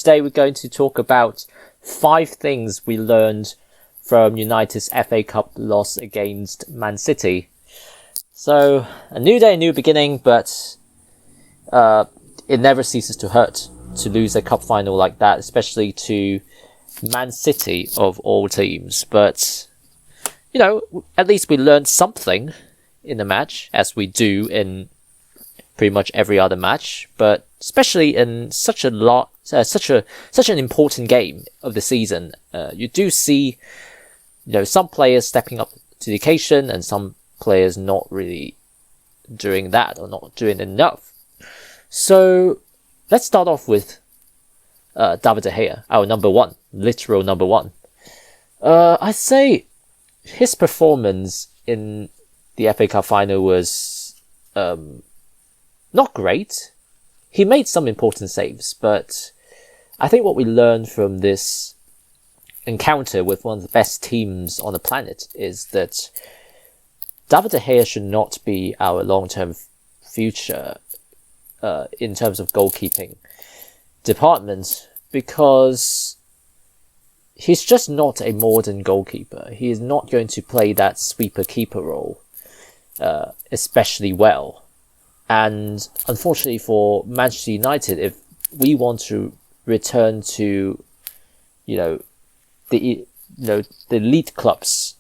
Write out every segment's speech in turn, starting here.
today we're going to talk about 5 things we learned from United's FA Cup loss against Man City. So, a new day, a new beginning, but it never ceases to hurt to lose a cup final like that, especially to Man City of all teams. But, at least we learned something in the match, as we do in pretty much every other match, but especially in such an important game of the season. You do see, some players stepping up to the occasion and some players not really doing that or not doing enough. So let's start off with David De Gea, our number one, literal number one. I'd say his performance in the FA Cup final was not great. He made some important saves, but I think what we learned from this encounter with one of the best teams on the planet is that David De Gea should not be our long-term future in terms of goalkeeping department, because he's just not a modern goalkeeper. He is not going to play that sweeper-keeper role especially well. And unfortunately for Manchester United, if we want to return to, the elite clubs,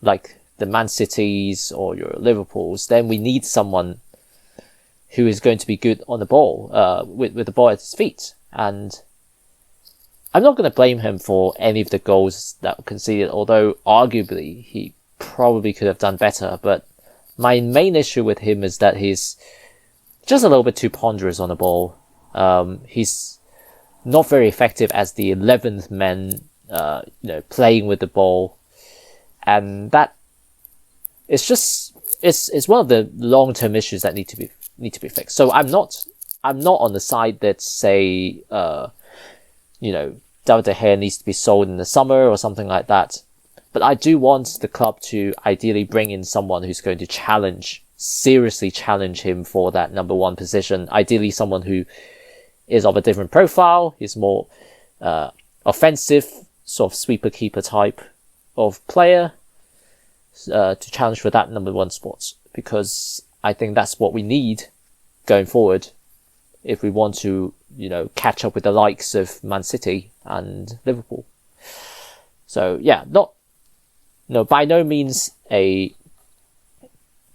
like the Man Cities or your Liverpools, then we need someone who is going to be good on the ball, with the ball at his feet. And I'm not going to blame him for any of the goals that were conceded, although arguably he probably could have done better. But my main issue with him is that he's just a little bit too ponderous on the ball. He's not very effective as the 11th man, playing with the ball. And that it's one of the long-term issues that need to be fixed. So I'm not on the side that say, David De Gea needs to be sold in the summer or something like that. But I do want the club to ideally bring in someone who's going to seriously challenge him for that number one position. Ideally someone who is of a different profile, is more offensive, sort of sweeper-keeper type of player, to challenge for that number one spot. Because I think that's what we need going forward if we want to, catch up with the likes of Man City and Liverpool. So yeah, by no means a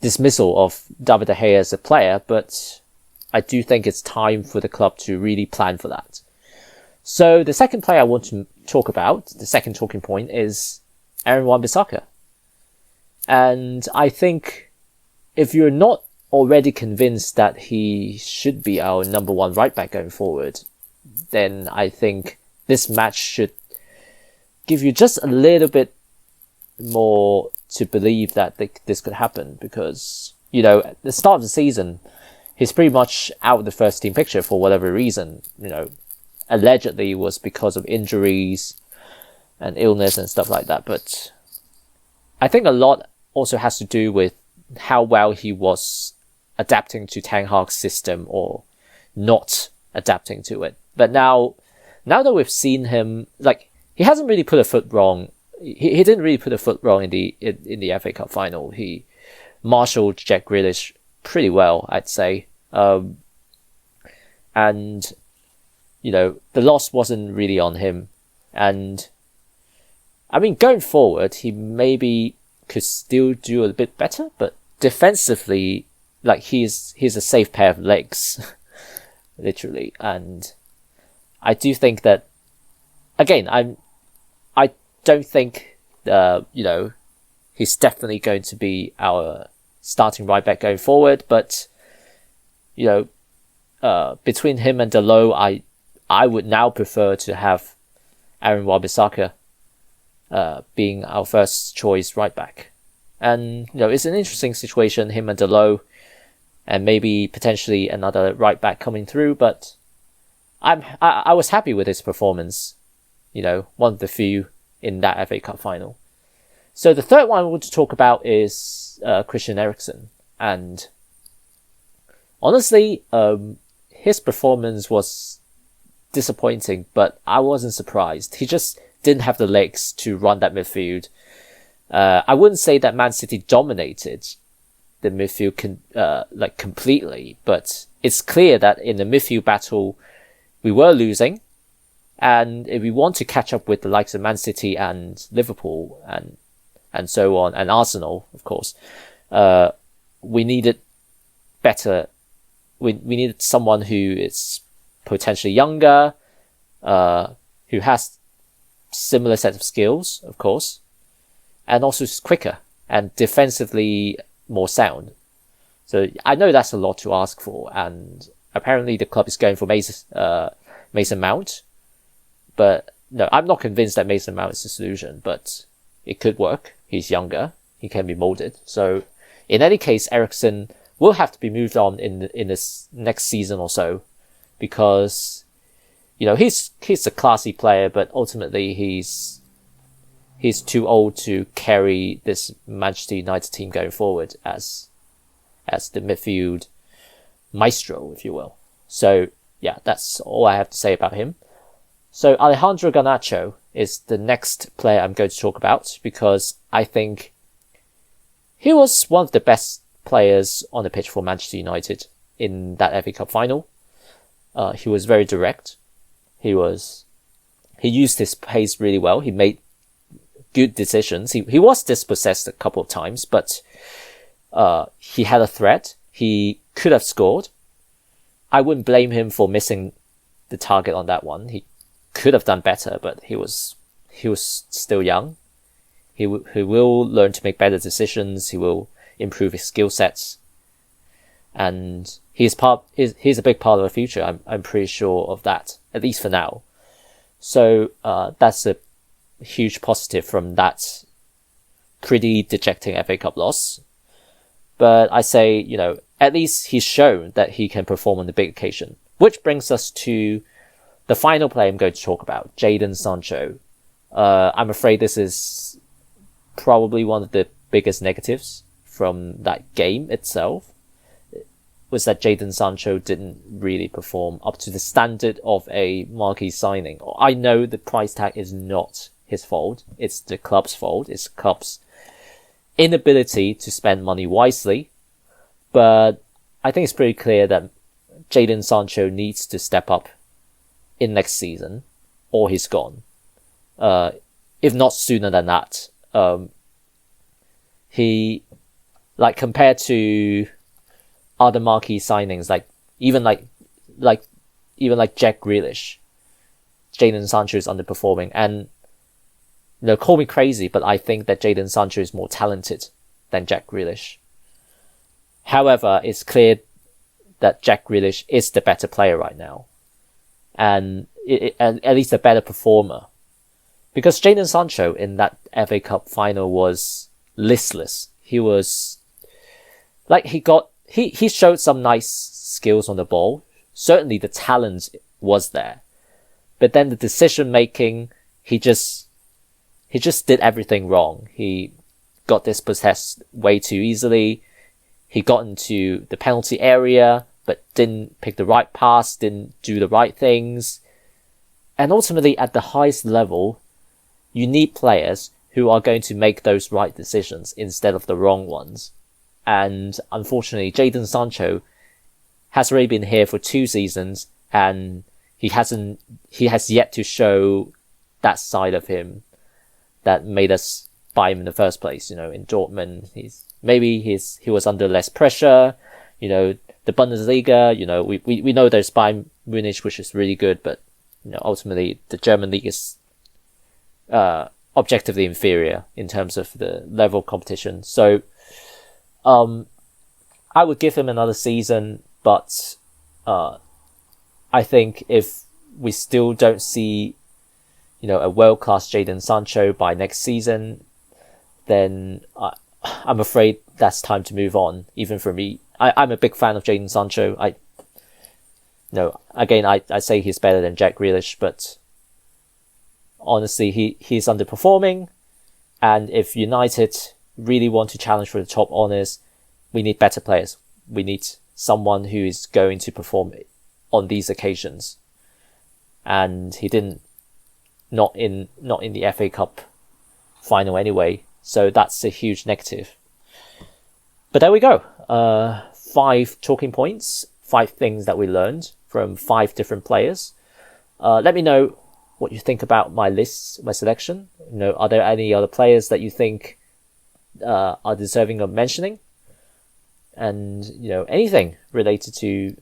dismissal of David De Gea as a player, but I do think it's time for the club to really plan for that. So the second player I want to talk about, the second talking point, is Aaron Wan-Bissaka. And I think if you're not already convinced that he should be our number one right back going forward, then I think this match should give you just a little bit more to believe that this could happen, because, at the start of the season, he's pretty much out of the first team picture for whatever reason. Allegedly was because of injuries and illness and stuff like that. But I think a lot also has to do with how well he was adapting to Ten Hag's system or not adapting to it. But now that we've seen him, he hasn't really put a foot wrong. He didn't really put a foot wrong in the FA Cup final. He marshaled Jack Grealish pretty well, I'd say. And the loss wasn't really on him. And I mean, going forward, he maybe could still do a bit better, but defensively, he's a safe pair of legs, literally. And I do think that, again, I don't think, he's definitely going to be our starting right back going forward, but, between him and Dalot, I would now prefer to have Aaron Wan-Bissaka being our first choice right back. And, it's an interesting situation, him and Dalot, and maybe potentially another right back coming through, but I was happy with his performance, one of the few in that FA Cup final. So the third one I want to talk about is Christian Eriksen. And honestly, his performance was disappointing, but I wasn't surprised. He just didn't have the legs to run that midfield. I wouldn't say that Man City dominated the midfield completely, but it's clear that in the midfield battle, we were losing. And if we want to catch up with the likes of Man City and Liverpool and so on, and Arsenal, of course, we needed better. We needed someone who is potentially younger, who has similar set of skills, of course, and also is quicker and defensively more sound. So I know that's a lot to ask for, and apparently the club is going for Mason Mount. But no, I'm not convinced that Mason Mount is the solution, but it could work. He's younger. He can be molded. So in any case, Eriksen will have to be moved on in this next season or so, because, he's a classy player, but ultimately he's too old to carry this Manchester United team going forward as the midfield maestro, if you will. So yeah, that's all I have to say about him. So Alejandro Garnacho is the next player I'm going to talk about, because I think he was one of the best players on the pitch for Manchester United in that FA Cup final. He was very direct. He used his pace really well. He made good decisions. He was dispossessed a couple of times, but he had a threat. He could have scored. I wouldn't blame him for missing the target on that one. He could have done better, but he was still young. He will learn to make better decisions. He will improve his skill sets, and he's a big part of the future. I'm pretty sure of that, at least for now. So that's a huge positive from that pretty dejecting FA Cup loss. But I say, at least he's shown that he can perform on the big occasion, which brings us to the final player I'm going to talk about, Jadon Sancho. I'm afraid this is probably one of the biggest negatives from that game itself, was that Jadon Sancho didn't really perform up to the standard of a marquee signing. I know the price tag is not his fault. It's the club's fault. It's the club's inability to spend money wisely. But I think it's pretty clear that Jadon Sancho needs to step up in next season, or he's gone. If not sooner than that. He, compared to other marquee signings, even Jack Grealish, Jadon Sancho is underperforming. And call me crazy, but I think that Jadon Sancho is more talented than Jack Grealish. However, it's clear that Jack Grealish is the better player right now, and at least a better performer. Because Jadon Sancho in that FA Cup final was listless. He was he showed some nice skills on the ball. Certainly the talent was there, but then the decision making, he just did everything wrong. He got dispossessed way too easily. He got into the penalty area, but didn't pick the right pass, didn't do the right things. And ultimately, at the highest level, you need players who are going to make those right decisions instead of the wrong ones. And unfortunately, Jadon Sancho has already been here for 2 seasons, and he has yet to show that side of him that made us buy him in the first place. In Dortmund, he was under less pressure. The Bundesliga, we know there's Bayern Munich, which is really good, but ultimately the German league is objectively inferior in terms of the level of competition. So I would give him another season, but I think if we still don't see a world-class Jadon Sancho by next season, then I'm afraid that's time to move on, even for me. I'm a big fan of Jadon Sancho. I say he's better than Jack Grealish, but honestly, he's underperforming. And if United really want to challenge for the top honours, we need better players. We need someone who is going to perform on these occasions. and he didn't not in the FA Cup final anyway. So that's a huge negative. But there we go. 5 talking points, 5 things that we learned from 5 different players. Let me know what you think about my lists, my selection. Are there any other players that you think are deserving of mentioning? And anything related to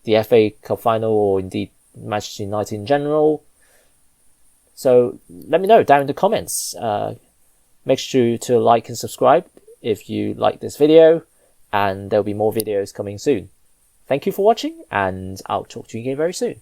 the FA Cup final, or indeed Manchester United in general. So let me know down in the comments. Make sure to like and subscribe if you like this video, and there'll be more videos coming soon. Thank you for watching, and I'll talk to you again very soon.